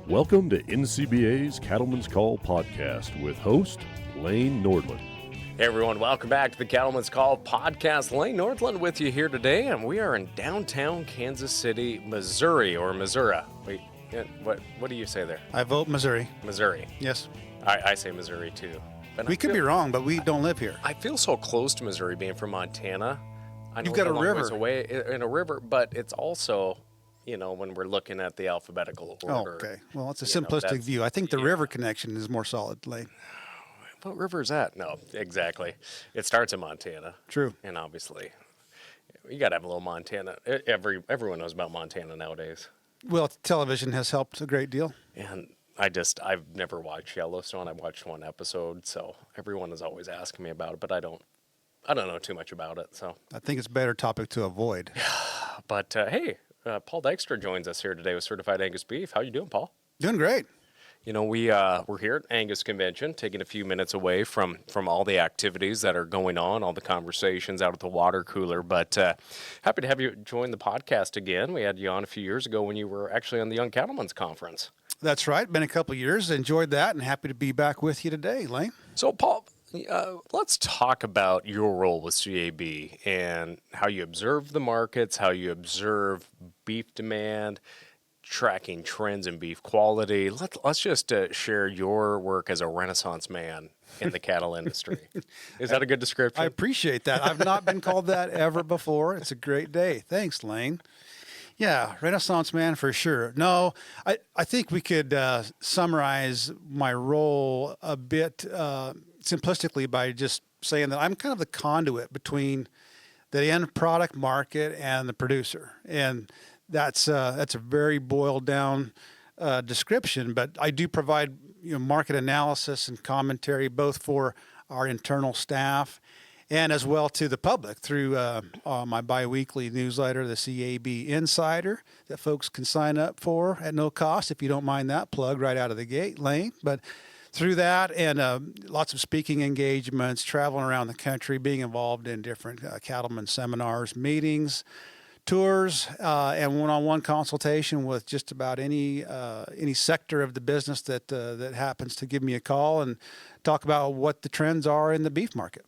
Welcome to NCBA's Cattleman's Call podcast with host Lane Nordland. Hey everyone, welcome back to the Cattleman's Call podcast. Lane Nordland with you here today, and we are in downtown Kansas City, Missouri, or Missouri. Wait, what do you say there? I vote Missouri. Missouri. Yes. I say Missouri too. But We could be wrong, but we don't live here. I feel so close to Missouri being from Montana. I know You've got it's a long ways river. away in a river, but it's also, when we're looking at the alphabetical order. Oh, okay. Well, it's a you know, simplistic that's- view. I think the yeah. river connection is more solid, Lane. What river is that? No, exactly. It starts in Montana. True. And obviously, you got to have a little Montana. Everyone knows about Montana nowadays. Well, television has helped a great deal. And I've never watched Yellowstone. I've watched one episode, so everyone is always asking me about it, but I don't know too much about it. So, I think it's a better topic to avoid. but hey, Paul Dykstra joins us here today with Certified Angus Beef. How you doing, Paul? Doing great. We're here at Angus Convention, taking a few minutes away from all the activities that are going on, all the conversations out at the water cooler. But happy to have you join the podcast again. We had you on a few years ago when you were actually on the Young Cattlemen's Conference. That's right. Been a couple of years. Enjoyed that and happy to be back with you today, Lane. So, Paul, let's talk about your role with CAB and how you observe the markets, how you observe beef demand, tracking trends in beef quality. Let's just share your work as a Renaissance man in the cattle industry. Is that a good description? I appreciate that. I've not been called that ever before. It's a great day. Thanks, Lane. Yeah, Renaissance man for sure. No, I think we could summarize my role a bit simplistically by just saying that I'm kind of the conduit between the end product market and the producer. And that's a very boiled down description, but I do provide market analysis and commentary both for our internal staff and as well to the public through my biweekly newsletter, the CAB Insider, that folks can sign up for at no cost, if you don't mind that plug right out of the gate, Lane. But through that and lots of speaking engagements, traveling around the country, being involved in different cattlemen seminars, meetings, tours, and one-on-one consultation with just about any sector of the business that happens to give me a call and talk about what the trends are in the beef market.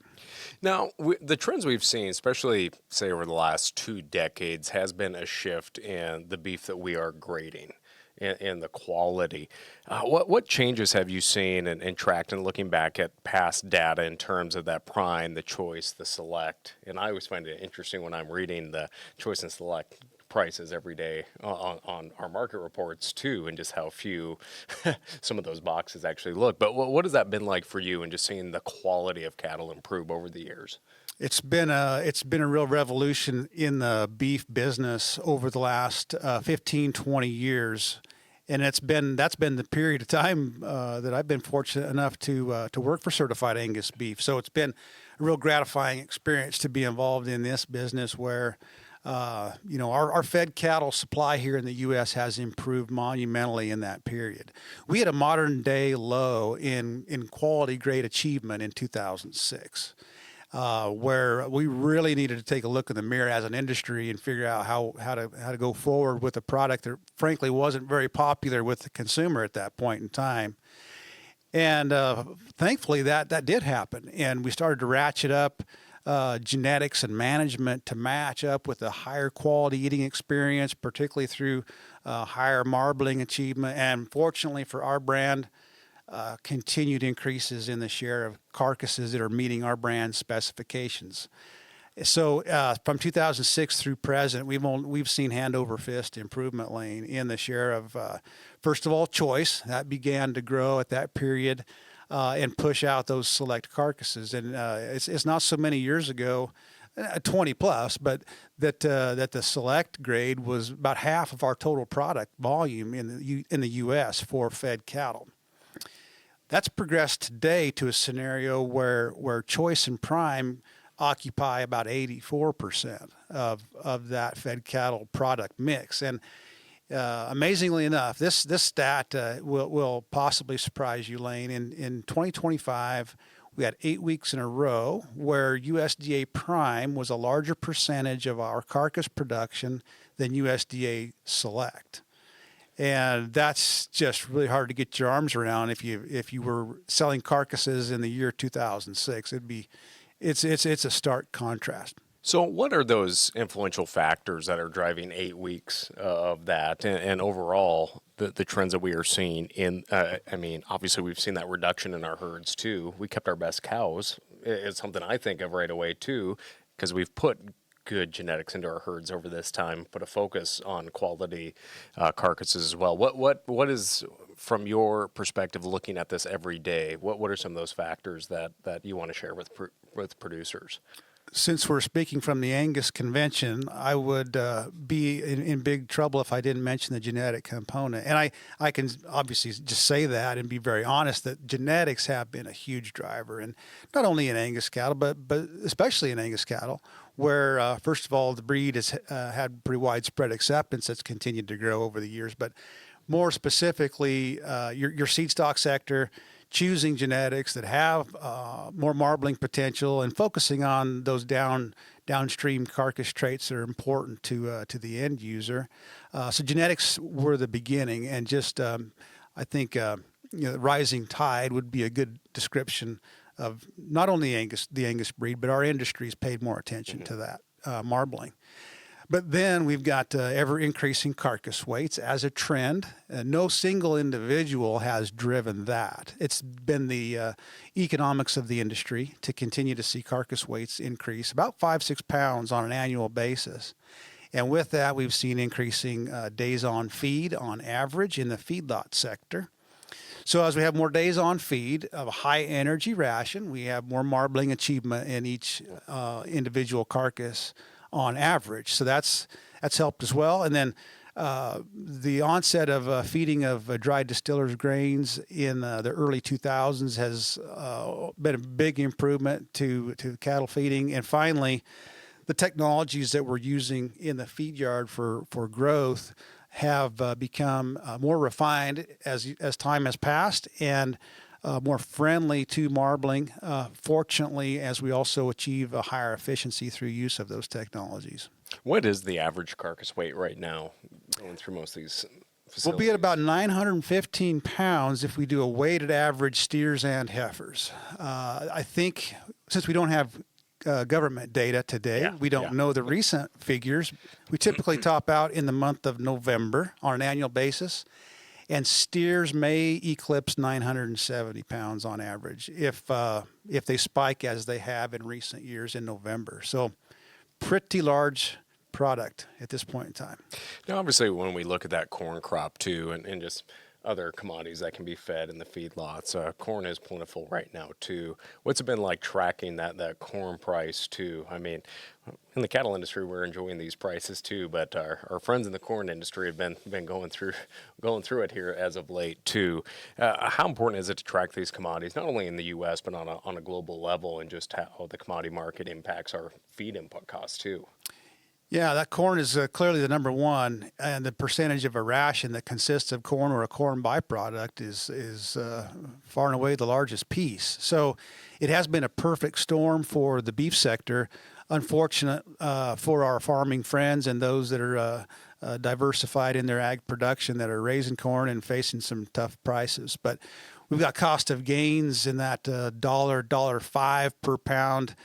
Now, the trends we've seen, especially, say, over the last 2 decades, has been a shift in the beef that we are grading and the quality. What changes have you seen and tracked and looking back at past data in terms of that prime, the choice, the select? And I always find it interesting when I'm reading the choice and select prices every day on our market reports too, and just how few some of those boxes actually look. But what has that been like for you and just seeing the quality of cattle improve over the years? It's been a real revolution in the beef business over the last 15, 20 years. And that's been the period of time that I've been fortunate enough to work for Certified Angus Beef. So it's been a real gratifying experience to be involved in this business where our fed cattle supply here in the U.S. has improved monumentally in that period. We had a modern day low in quality grade achievement in 2006. Where we really needed to take a look in the mirror as an industry and figure out how to go forward with a product that frankly wasn't very popular with the consumer at that point in time. And thankfully that did happen. And we started to ratchet up genetics and management to match up with a higher quality eating experience, particularly through higher marbling achievement. And fortunately for our brand, continued increases in the share of carcasses that are meeting our brand specifications. So from 2006 through present, we've seen hand over fist improvement, Lane, in the share of first of all choice that began to grow at that period and push out those select carcasses. And it's not so many years ago, 20 plus, but that the select grade was about half of our total product volume in the U.S. for fed cattle. That's progressed today to a scenario where choice and prime occupy about 84% of that fed cattle product mix. And amazingly enough, this stat will possibly surprise you, Lane. In 2025, we had 8 weeks in a row where USDA prime was a larger percentage of our carcass production than USDA select. And that's just really hard to get your arms around. If you were selling carcasses in the year 2006, it's a stark contrast. So, what are those influential factors that are driving 8 weeks of that, and overall the trends that we are seeing in? I mean, obviously we've seen that reduction in our herds too. We kept our best cows. It's something I think of right away too, because we've put good genetics into our herds over this time, put a focus on quality carcasses as well. What is, from your perspective, looking at this every day? What are some of those factors that you want to share with producers? Since we're speaking from the Angus convention, I would be in big trouble if I didn't mention the genetic component. And I can obviously just say that and be very honest that genetics have been a huge driver, and not only in Angus cattle, but especially in Angus cattle, where first of all the breed has had pretty widespread acceptance. That's continued to grow over the years, but more specifically, your seed stock sector, choosing genetics that have more marbling potential and focusing on those downstream carcass traits that are important to the end user. So genetics were the beginning, and just I think rising tide would be a good description of not only the Angus breed, but our industry's paid more attention to that marbling. But then we've got ever increasing carcass weights as a trend. No single individual has driven that. It's been the economics of the industry to continue to see carcass weights increase about 5-6 pounds on an annual basis. And with that, we've seen increasing days on feed on average in the feedlot sector. So as we have more days on feed of a high energy ration, we have more marbling achievement in each individual carcass on average. So that's helped as well. And then the onset of feeding of dried distillers grains in the early 2000s has been a big improvement to cattle feeding. And finally, the technologies that we're using in the feed yard for growth have become more refined as time has passed, and more friendly to marbling, fortunately, as we also achieve a higher efficiency through use of those technologies. What is the average carcass weight right now going through most of these facilities? We'll be at about 915 pounds if we do a weighted average steers and heifers. I think since we don't have government data today, we don't know the recent figures. We typically top out in the month of November on an annual basis. And steers may eclipse 970 pounds on average if they spike as they have in recent years in November. So pretty large product at this point in time. Now, obviously, when we look at that corn crop too, and just other commodities that can be fed in the feedlots, corn is plentiful right now too. What's it been like tracking that corn price too? I mean, in the cattle industry, we're enjoying these prices too, but our friends in the corn industry have been going through it here as of late too. How important is it to track these commodities, not only in the U.S. but on a global level, and just how the commodity market impacts our feed input costs too? Yeah, that corn is clearly the number one, and the percentage of a ration that consists of corn or a corn byproduct is far and away the largest piece. So it has been a perfect storm for the beef sector. Unfortunate for our farming friends and those that are diversified in their ag production that are raising corn and facing some tough prices. But we've got cost of gains in that $1.05 per pound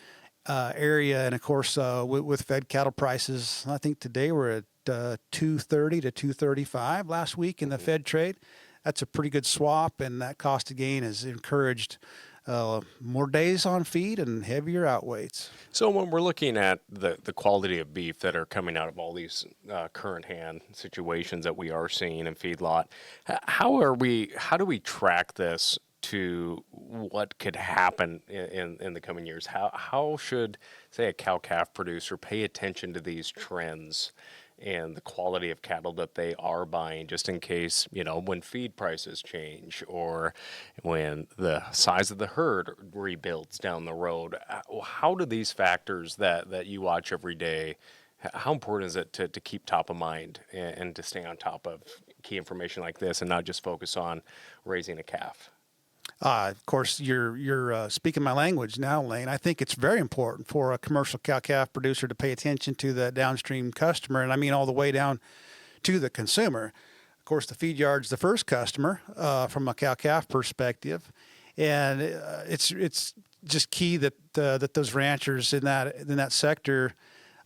area, and of course with fed cattle prices, I think today we're at $230 to $235 last week in the fed trade. That's a pretty good swap, and that cost of gain has encouraged more days on feed and heavier outweights. So when we're looking at the quality of beef that are coming out of all these current hand situations that we are seeing in feedlot, how do we track this to what could happen in the coming years? How should, say, a cow-calf producer pay attention to these trends and the quality of cattle that they are buying, just in case, when feed prices change or when the size of the herd rebuilds down the road? How do these factors that you watch every day, how important is it to keep top of mind and to stay on top of key information like this and not just focus on raising a calf? Of course, you're speaking my language now, Lane. I think it's very important for a commercial cow-calf producer to pay attention to the downstream customer, and I mean all the way down to the consumer. Of course, the feed yard's the first customer from a cow-calf perspective, and it's just key that those ranchers in that sector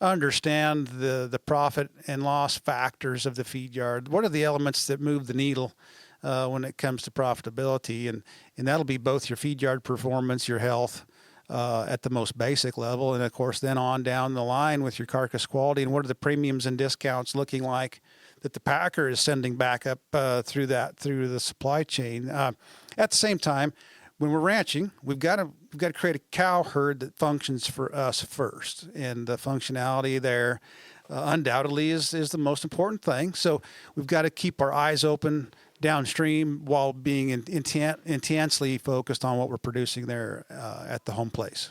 understand the profit and loss factors of the feed yard. What are the elements that move the needle when it comes to profitability? And that'll be both your feed yard performance, your health at the most basic level, and of course then on down the line with your carcass quality, and what are the premiums and discounts looking like that the packer is sending back up through the supply chain. At the same time, when we're ranching, we've got to create a cow herd that functions for us first, and the functionality there undoubtedly is the most important thing. So we've got to keep our eyes open downstream while being intensely focused on what we're producing there at the home place.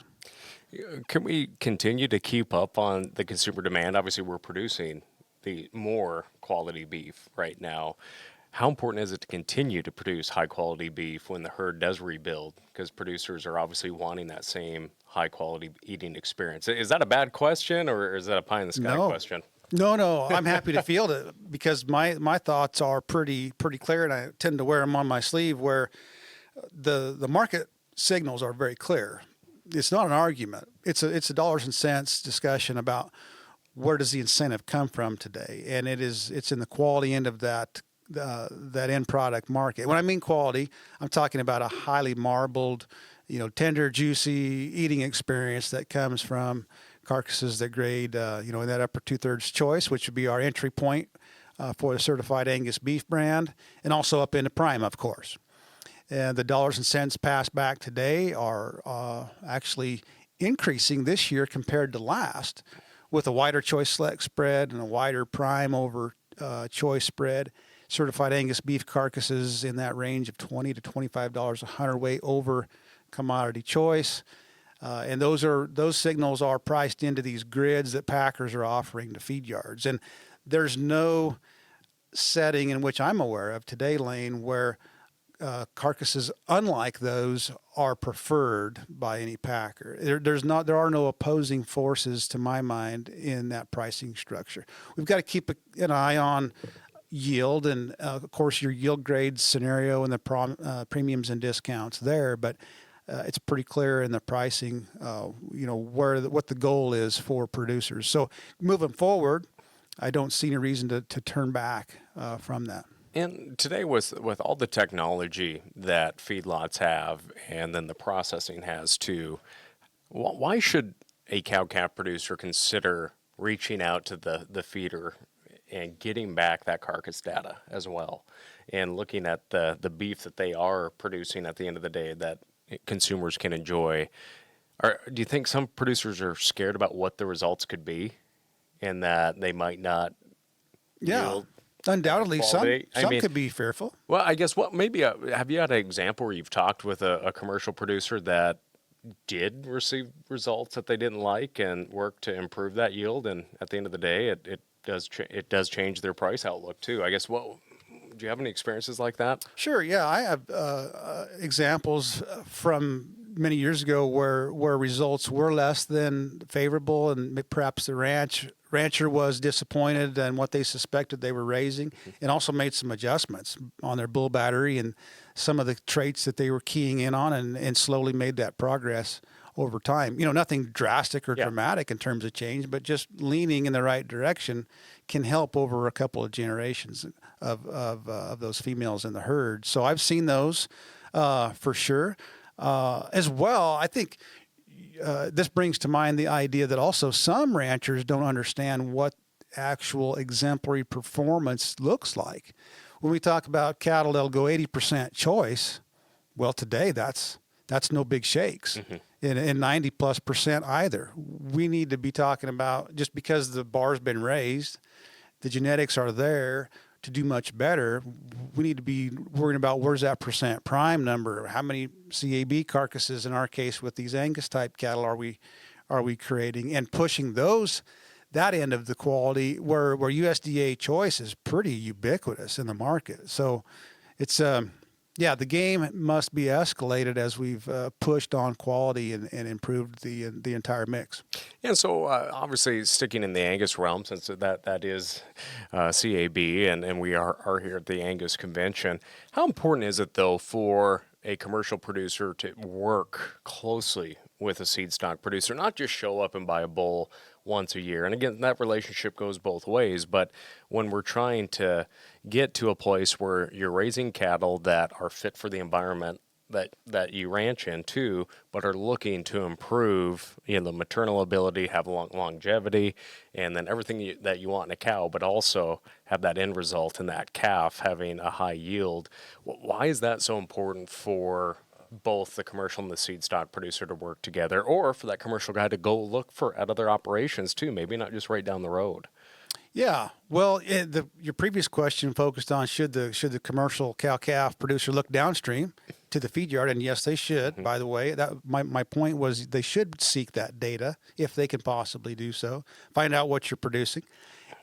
Can we continue to keep up on the consumer demand? Obviously, we're producing the more quality beef right now. How important is it to continue to produce high quality beef when the herd does rebuild? Because producers are obviously wanting that same high quality eating experience. Is that a bad question, or is that a pie in the sky question? No, I'm happy to field it because my thoughts are pretty clear, and I tend to wear them on my sleeve. Where the market signals are very clear. It's not an argument. It's a dollars and cents discussion about where does the incentive come from today, and it's in the quality end of that end product market. When I mean quality, I'm talking about a highly marbled, tender, juicy eating experience that comes from carcasses that grade, in that upper 2/3 choice, which would be our entry point for the Certified Angus Beef brand, and also up into prime, of course. And the dollars and cents passed back today are actually increasing this year compared to last, with a wider choice select spread and a wider prime over choice spread. Certified Angus beef carcasses in that range of $20 to $25 a hundredweight over commodity choice. And those signals are priced into these grids that packers are offering to feed yards. And there's no setting in which I'm aware of today, Lane, where carcasses unlike those are preferred by any packer. There are no opposing forces to my mind in that pricing structure. We've got to keep an eye on yield and of course your yield grade scenario and the premiums and discounts there, but it's pretty clear in the pricing, what the goal is for producers. So moving forward, I don't see any reason to turn back from that. And today, with all the technology that feedlots have, and then the processing has too, why should a cow-calf producer consider reaching out to the feeder and getting back that carcass data as well, and looking at the beef that they are producing at the end of the day that consumers can enjoy? Do you think some producers are scared about what the results could be, and that they might not yield? Undoubtedly, some could be fearful. Well, I guess have you had an example where you've talked with a commercial producer that did receive results that they didn't like and worked to improve that yield, and at the end of the day, it does change their price outlook too? I guess. Do you have any experiences like that? Sure. Yeah, I have examples from many years ago where results were less than favorable, and perhaps the rancher was disappointed in what they suspected they were raising, and also made some adjustments on their bull battery and some of the traits that they were keying in on, and slowly made that progress over time. Nothing drastic or dramatic in terms of change, but just leaning in the right direction can help over a couple of generations of those females in the herd. So I've seen those for sure. As well, I think this brings to mind the idea that also some ranchers don't understand what actual exemplary performance looks like. When we talk about cattle that'll go 80% choice, well, today that's no big shakes. Mm-hmm. And 90+% either. We need to be talking about, just because the bar's been raised, the genetics are there to do much better, we need to be worrying about where's that percent prime number, how many CAB carcasses in our case with these Angus type cattle are we creating, and pushing that end of the quality where USDA choice is pretty ubiquitous in the market. So it's Yeah, the game must be escalated as we've pushed on quality and improved the entire mix. And so, obviously, sticking in the Angus realm, since that is CAB, and we are here at the Angus Convention, how important is it, though, for a commercial producer to work closely with a seed stock producer, not just show up and buy a bull once a year? And again, that relationship goes both ways, but when we're trying to get to a place where you're raising cattle that are fit for the environment that you ranch into, but are looking to improve, the maternal ability, have longevity, and then everything that you want in a cow, but also have that end result in that calf having a high yield. Why is that so important for both the commercial and the seed stock producer to work together, or for that commercial guy to go look at other operations too, maybe not just right down the road? Yeah, well, your previous question focused on should the commercial cow-calf producer look downstream to the feed yard, and yes, they should. By the way, that my point was they should seek that data if they can possibly do so. Find out what you're producing,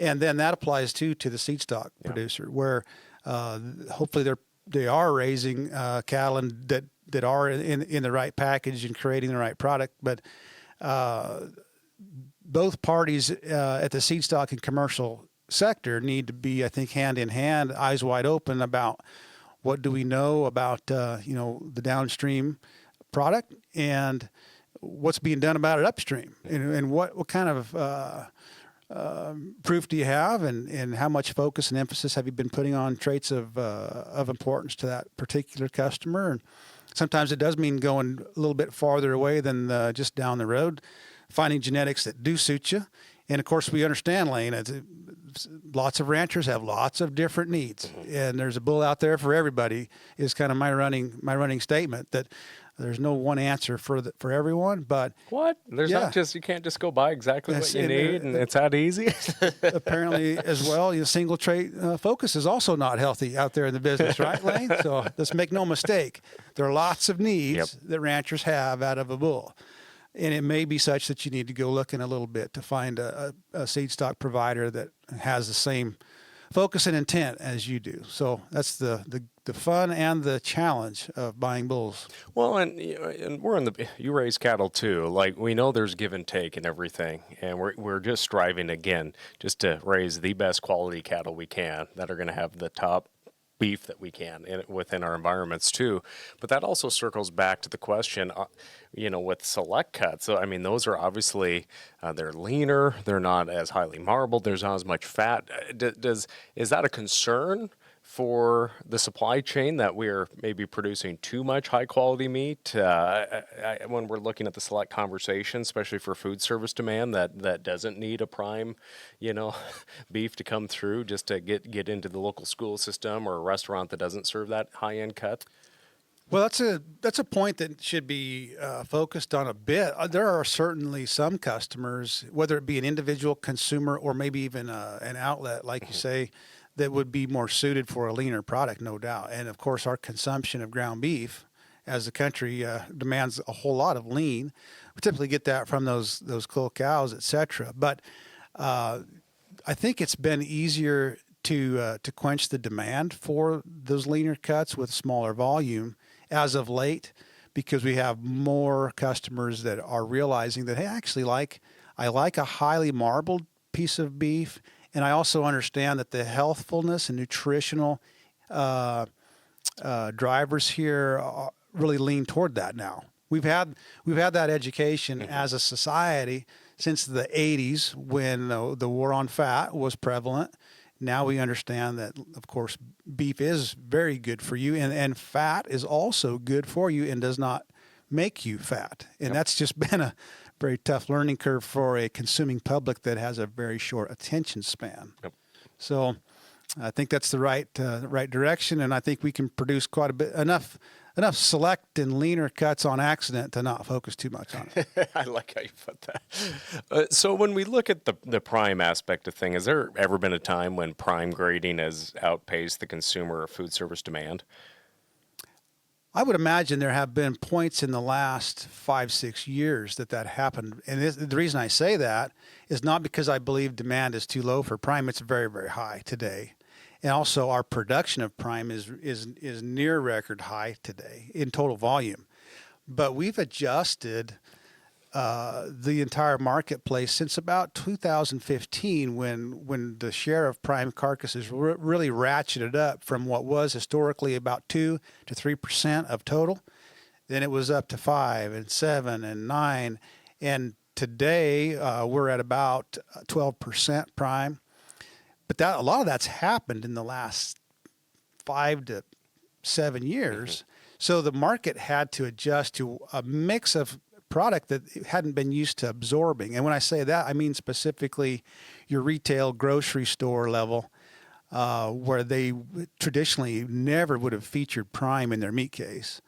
and then that applies too to the seed stock producer, where hopefully they are raising cattle that are in the right package and creating the right product, but both parties at the seed stock and commercial sector need to be, I think, hand in hand, eyes wide open about what do we know about the downstream product and what's being done about it upstream, and what kind of proof do you have, and how much focus and emphasis have you been putting on traits of importance to that particular customer. And sometimes it does mean going a little bit farther away than just down the road, finding genetics that do suit you. And of course, we understand, Lane, lots of ranchers have lots of different needs, and there's a bull out there for everybody. Is kind of my running statement, that there's no one answer for everyone. But what? There's not just, you can't just go buy exactly what you need, and it's that easy. Apparently, as well, single trait focus is also not healthy out there in the business, right, Lane? So let's make no mistake, there are lots of needs that ranchers have out of a bull. And it may be such that you need to go looking a little bit to find a seed stock provider that has the same focus and intent as you do. So that's the fun and the challenge of buying bulls. Well, and you raise cattle too. Like, we know there's give and take and everything, and we're just striving again just to raise the best quality cattle we can that are going to have the top beef that we can within our environments too. But that also circles back to the question, with select cuts. So, I mean, those are obviously, they're leaner, they're not as highly marbled, there's not as much fat. Is that a concern for the supply chain, that we're maybe producing too much high quality meat when we're looking at the select conversation, especially for food service demand that doesn't need a prime, beef to come through just to get into the local school system, or a restaurant that doesn't serve that high end cut? Well, that's a point that should be focused on a bit. There are certainly some customers, whether it be an individual consumer or maybe even an outlet, like you say, that would be more suited for a leaner product, no doubt. And of course, our consumption of ground beef as a country demands a whole lot of lean. We typically get that from those cull cows, et cetera. But I think it's been easier to quench the demand for those leaner cuts with smaller volume as of late, because we have more customers that are realizing that, hey, I like a highly marbled piece of beef. And I also understand that the healthfulness and nutritional drivers here really lean toward that now. We've had that education as a society since the 80s, when the war on fat was prevalent. Now we understand that, of course, beef is very good for you, and fat is also good for you and does not make you fat. And that's just been a very tough learning curve for a consuming public that has a very short attention span. So I think that's the right direction, and I think we can produce quite a bit, enough select and leaner cuts on accident to not focus too much on it. I like how you put that. So when we look at the prime aspect of things, has there ever been a time when prime grading has outpaced the consumer or food service demand? I would imagine there have been points in the last 5-6 years that happened. And the reason I say that is not because I believe demand is too low for prime. It's very, very high today. And also our production of prime is near record high today in total volume. But we've adjusted the entire marketplace since about 2015, when the share of prime carcasses really ratcheted up from what was historically about 2 to 3% of total. Then it was up to 5 and 7 and 9, and today we're at about 12% prime. But a lot of that's happened in the last 5 to 7 years. So the market had to adjust to a mix of product that it hadn't been used to absorbing. And when I say that, I mean specifically your retail grocery store level, where they traditionally never would have featured prime in their meat case.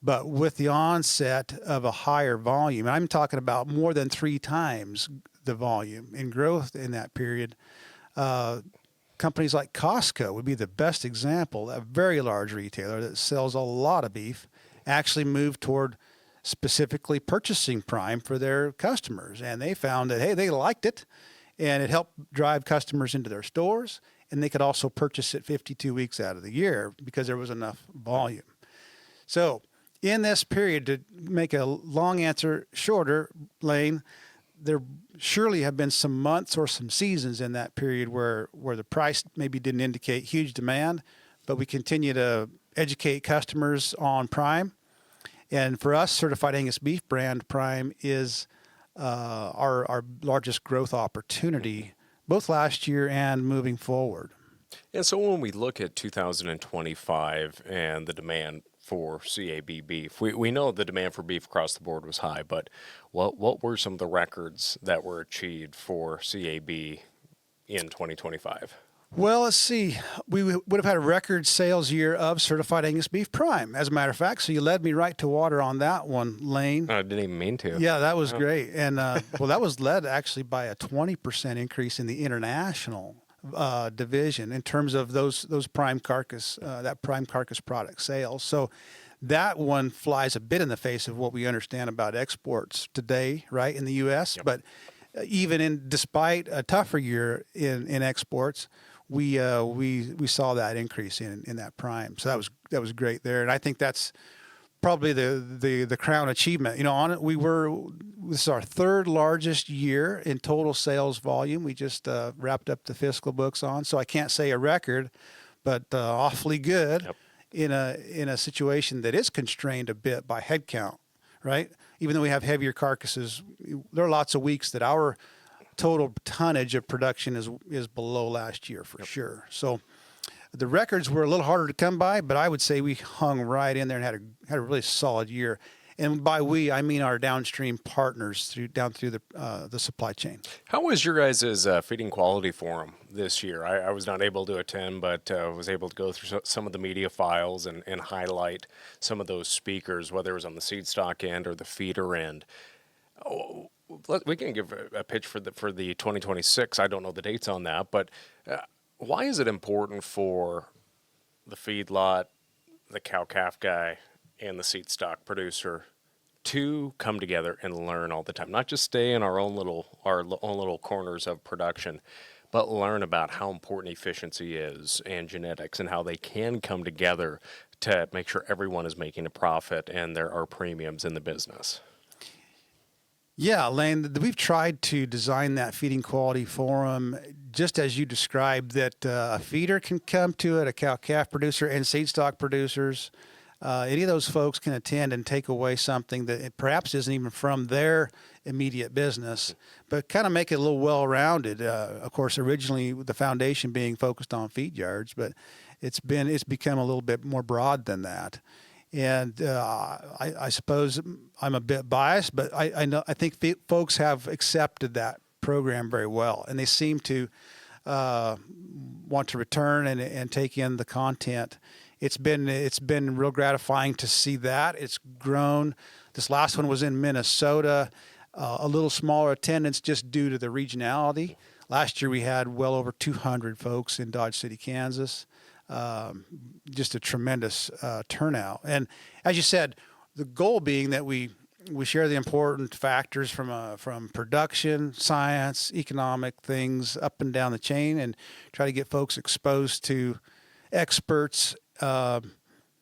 But with the onset of a higher volume, and I'm talking about more than 3 times the volume in growth in that period, companies like Costco would be the best example. A very large retailer that sells a lot of beef actually moved toward specifically purchasing prime for their customers. And they found that, hey, they liked it, and it helped drive customers into their stores. And they could also purchase it 52 weeks out of the year because there was enough volume. So in this period, to make a long answer shorter, Lane, there surely have been some months or some seasons in that period where the price maybe didn't indicate huge demand, but we continue to educate customers on prime. And for us, Certified Angus Beef brand prime is our largest growth opportunity, both last year and moving forward. And so when we look at 2025 and the demand for CAB beef, we know the demand for beef across the board was high, but what were some of the records that were achieved for CAB in 2025? Well, let's see. We would have had a record sales year of Certified Angus Beef Prime, as a matter of fact. So you led me right to water on that one, Lane. I didn't even mean to. Yeah, that was great. And, well, that was led actually by a 20% increase in the international division in terms of those prime carcass, that prime carcass product sales. So that one flies a bit in the face of what we understand about exports today, right, in the U.S. Yep. But despite a tougher year in exports, we saw that increase in that prime. So that was great there, and I think that's probably the crown achievement. You know, this is our 3rd largest year in total sales volume. We just wrapped up the fiscal books on, so I can't say a record, but awfully good. Yep. in a situation that is constrained a bit by headcount, right? Even though we have heavier carcasses, there are lots of weeks that our total tonnage of production is below last year for sure. So the records were a little harder to come by, but I would say we hung right in there and had a really solid year. And by we, I mean our downstream partners down through the supply chain. How was your guys' feeding quality forum this year? I was not able to attend, but was able to go through some of the media files and highlight some of those speakers, whether it was on the seedstock end or the feeder end. We can give a pitch for the 2026. I don't know the dates on that, but why is it important for the feedlot, the cow-calf guy, and the seedstock producer to come together and learn all the time? Not just stay in our own little corners of production, but learn about how important efficiency is and genetics and how they can come together to make sure everyone is making a profit and there are premiums in the business. Yeah, Lane, we've tried to design that feeding quality forum just as you described, that a feeder can come to it, a cow-calf producer and seedstock producers. Any of those folks can attend and take away something that perhaps isn't even from their immediate business, but kind of make it a little well-rounded. Of course, originally the foundation being focused on feed yards, but it's become a little bit more broad than that. And I suppose I'm a bit biased, but I think folks have accepted that program very well, and they seem to want to return and take in the content. It's been real gratifying to see that. It's grown. This last one was in Minnesota, a little smaller attendance just due to the regionality. Last year we had well over 200 folks in Dodge City, Kansas. Just a tremendous turnout. And as you said, the goal being that we we share the important factors from production, science, economic things up and down the chain, and try to get folks exposed to experts, not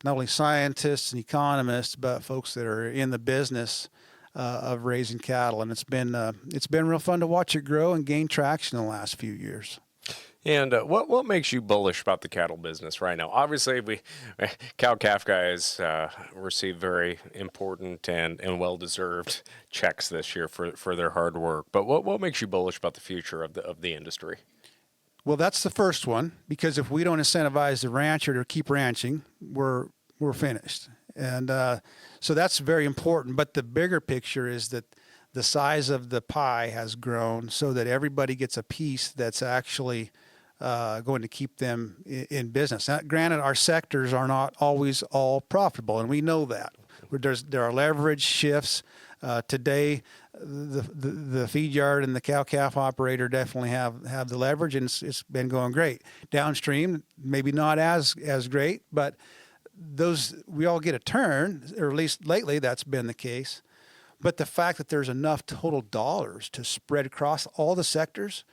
only scientists and economists, but folks that are in the business of raising cattle. And it's been real fun to watch it grow and gain traction in the last few years. And what makes you bullish about the cattle business right now? Obviously, we cow-calf guys receive very important and well-deserved checks this year for their hard work. But what makes you bullish about the future of the industry? Well, that's the first one, because if we don't incentivize the rancher to keep ranching, we're finished. And so that's very important. But the bigger picture is that the size of the pie has grown so that everybody gets a piece that's actually going to keep them in business. Now, granted, our sectors are not always all profitable, and we know that. There are leverage shifts. Today, the feed yard and the cow-calf operator definitely have the leverage, and it's been going great. Downstream, maybe not as great, but we all get a turn, or at least lately that's been the case. But the fact that there's enough total dollars to spread across all the sectors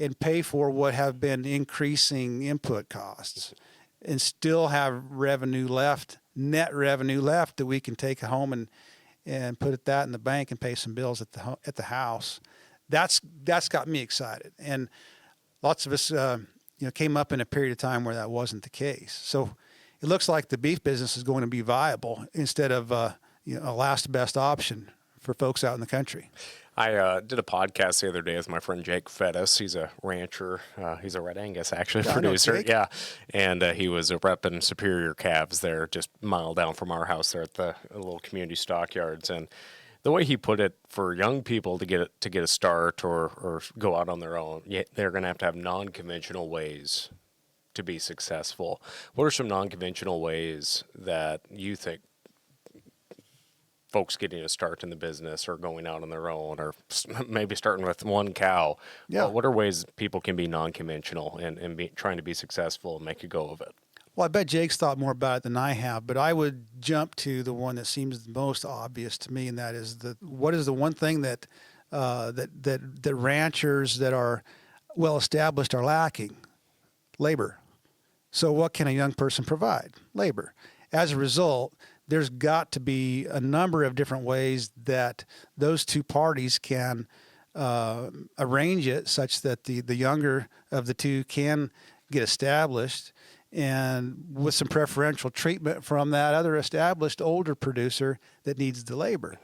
and pay for what have been increasing input costs, and still have revenue left, net revenue left, that we can take home and put that in the bank and pay some bills at the house. That's got me excited. And lots of us came up in a period of time where that wasn't the case. So it looks like the beef business is going to be viable instead of a last best option for folks out in the country. I did a podcast the other day with my friend Jake Fettis. He's a rancher. He's a Red Angus, actually, producer. Yeah. And he was repping Superior calves there, just a mile down from our house there at the little community stockyards. And the way he put it, for young people to get a start or go out on their own, they're going to have non-conventional ways to be successful. What are some non-conventional ways that you think folks getting a start in the business or going out on their own, or maybe starting with one cow? Yeah. What are ways people can be non-conventional and trying to be successful and make a go of it? Well, I bet Jake's thought more about it than I have, but I would jump to the one that seems the most obvious to me, and that is what is the one thing that ranchers that are well established are lacking? Labor. So what can a young person provide? Labor. As a result, there's got to be a number of different ways that those two parties can arrange it such that the younger of the two can get established, and with some preferential treatment from that other established older producer that needs the labor.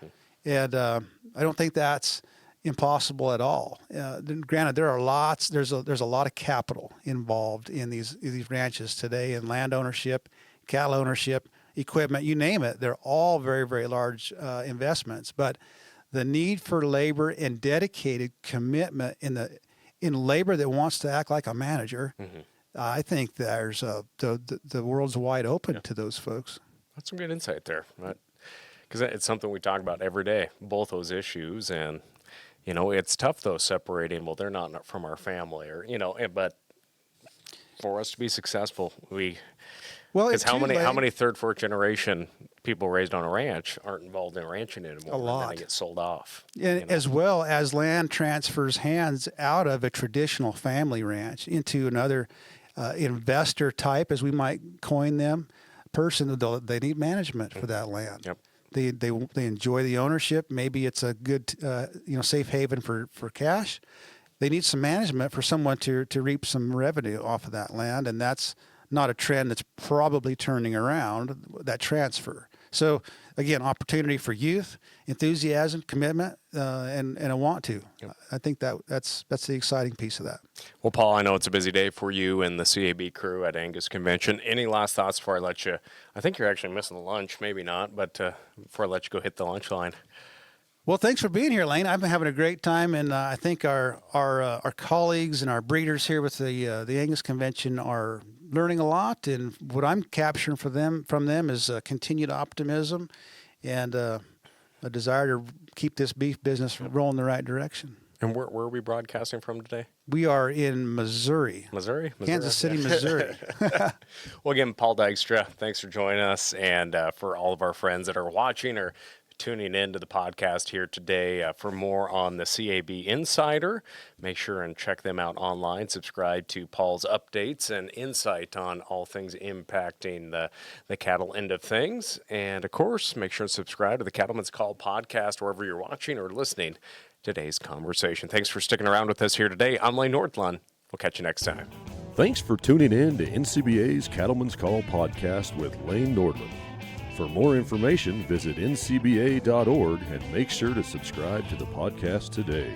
And I don't think that's impossible at all. Granted, there's a lot of capital involved in these ranches today, in land ownership, cattle ownership, equipment, you name it. They're all very, very large investments. But the need for labor and dedicated commitment in labor that wants to act like a manager, I think there's the world's wide open to those folks. That's some good insight there, because it's something we talk about every day, both those issues. And it's tough though, separating. Well, they're not from our family, but for us to be successful, because how many third, fourth generation people raised on a ranch aren't involved in ranching anymore? A lot. And then they get sold off. And as well as land transfers hands out of a traditional family ranch into another investor type, as we might coin them, person. They need management for that land. Yep. They enjoy the ownership. Maybe it's a good safe haven for cash. They need some management for someone to reap some revenue off of that land, and that's not a trend that's probably turning around, that transfer. So again, opportunity for youth, enthusiasm, commitment, and a want to. Yep. I think that's the exciting piece of that. Well, Paul, I know it's a busy day for you and the CAB crew at Angus Convention. Any last thoughts before I let you? I think you're actually missing the lunch, maybe not, but before I let you go hit the lunch line. Well, thanks for being here, Lane. I've been having a great time, and I think our colleagues and our breeders here with the Angus Convention are learning a lot. And what I'm capturing from them is continued optimism and a desire to keep this beef business rolling the right direction. And where are we broadcasting from today? We are in Missouri. Missouri? Kansas City, Missouri. Well, again, Paul Dykstra, thanks for joining us. And for all of our friends that are watching or tuning in to the podcast here today. For more on the CAB Insider, make sure and check them out online. Subscribe to Paul's updates and insight on all things impacting the cattle end of things. And of course, make sure and subscribe to the Cattleman's Call podcast wherever you're watching or listening today's conversation. Thanks for sticking around with us here today. I'm Lane Nordlund. We'll catch you next time. Thanks for tuning in to NCBA's Cattleman's Call podcast with Lane Nordlund. For more information, visit ncba.org and make sure to subscribe to the podcast today.